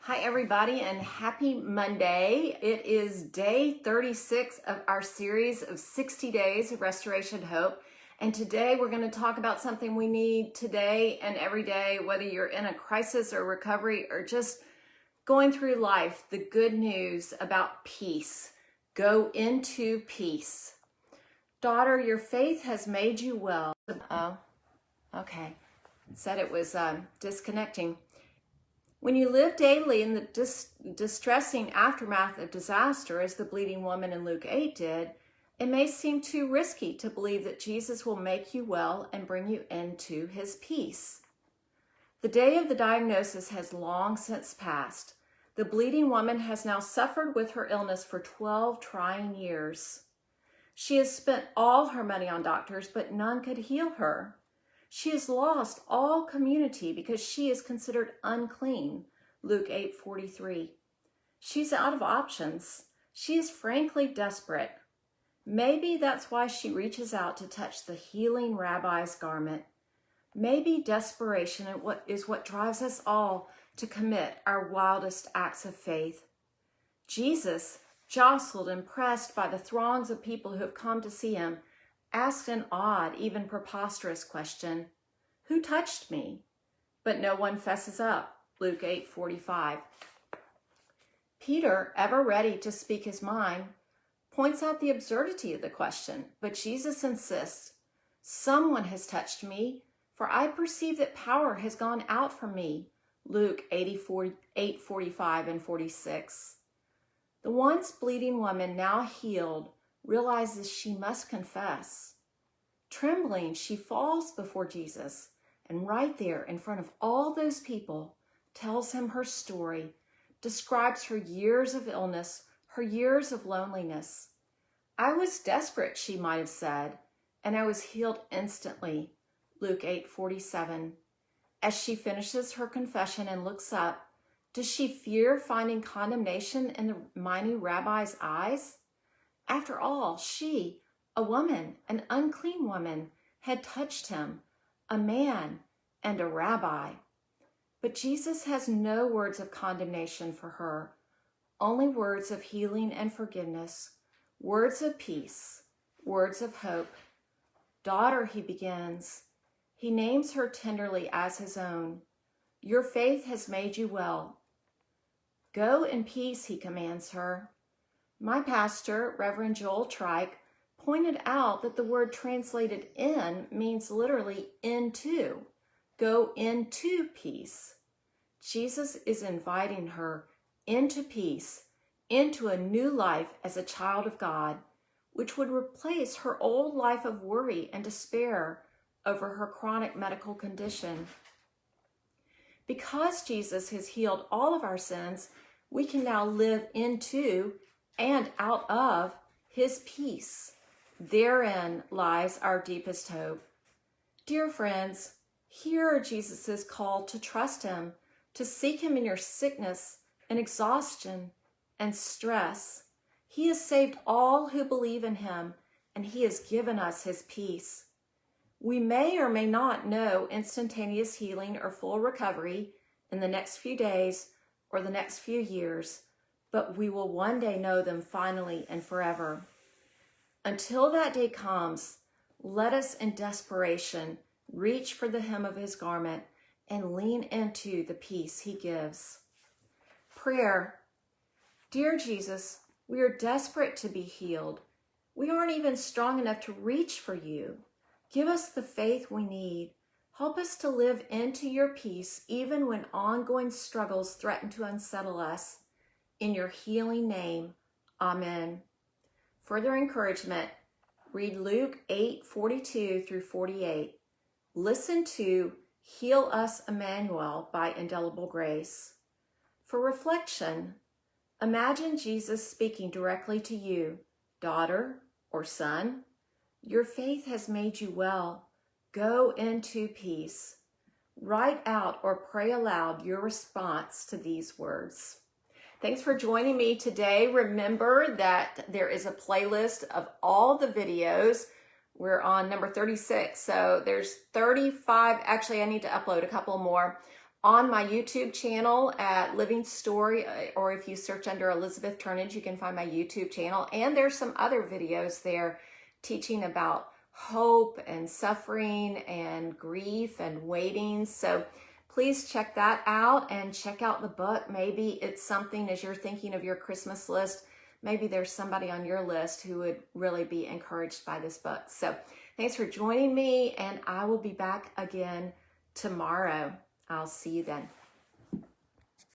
Hi, everybody, and happy Monday. It is day 36 of our series of 60 days of restoration hope. And today we're going to talk about something we need today and every day, whether you're in a crisis or recovery or just going through life, the good news about peace. Go into peace. Daughter, your faith has made you well. Oh, okay. It said it was disconnecting. When you live daily in the distressing aftermath of disaster, as the bleeding woman in Luke 8 did, it may seem too risky to believe that Jesus will make you well and bring you into his peace. The day of the diagnosis has long since passed. The bleeding woman has now suffered with her illness for 12 trying years. She has spent all her money on doctors, but none could heal her. She has lost all community because she is considered unclean, Luke 8:43. She's out of options. She is frankly desperate. Maybe that's why she reaches out to touch the healing rabbi's garment. Maybe desperation is what drives us all to commit our wildest acts of faith. Jesus, jostled and pressed by the throngs of people who have come to see him, asked an odd, even preposterous question, "Who touched me?" But no one fesses up, Luke 8:45. Peter, ever ready to speak his mind, points out the absurdity of the question, but Jesus insists, "Someone has touched me, for I perceive that power has gone out from me," Luke 8:45 and 46. The once bleeding woman, now healed, realizes she must confess. Trembling, she falls before Jesus, and right there in front of all those people, tells him her story, describes her years of illness, her years of loneliness. "I was desperate," she might have said, "and I was healed instantly," Luke 8:47. As she finishes her confession and looks up, does she fear finding condemnation in the mighty rabbi's eyes? After all, she, a woman, an unclean woman, had touched him, a man and a rabbi. But Jesus has no words of condemnation for her, only words of healing and forgiveness, words of peace, words of hope. "Daughter," he begins. He names her tenderly as his own. "Your faith has made you well." "Go in peace," he commands her. My pastor, Reverend Joel Trike, pointed out that the word translated "in" means literally "into." Go into peace. Jesus is inviting her into peace, into a new life as a child of God, which would replace her old life of worry and despair over her chronic medical condition. Because Jesus has healed all of our sins, we can now live into and out of his peace. Therein lies our deepest hope. Dear friends, hear Jesus' call to trust him, to seek him in your sickness and exhaustion and stress. He has saved all who believe in him, and he has given us his peace. We may or may not know instantaneous healing or full recovery in the next few days or the next few years, but we will one day know them finally and forever. Until that day comes, let us in desperation reach for the hem of his garment and lean into the peace he gives. Prayer. Dear Jesus, we are desperate to be healed. We aren't even strong enough to reach for you. Give us the faith we need. Help us to live into your peace even when ongoing struggles threaten to unsettle us. In your healing name, amen. Further encouragement, read Luke 8:42 through 48. Listen to Heal Us, Emmanuel by Indelible Grace. For reflection, imagine Jesus speaking directly to you, daughter or son. Your faith has made you well. Go into peace. Write out or pray aloud your response to these words. Thanks for joining me today. Remember that there is a playlist of all the videos. We're on number 36, so there's 35. Actually, I need to upload a couple more on my YouTube channel at Living Story, or if you search under Elizabeth Turnage, you can find my YouTube channel. And there's some other videos there teaching about hope and suffering and grief and waiting. So please check that out and check out the book. Maybe it's something as you're thinking of your Christmas list, maybe there's somebody on your list who would really be encouraged by this book. So thanks for joining me, and I will be back again tomorrow. I'll see you then.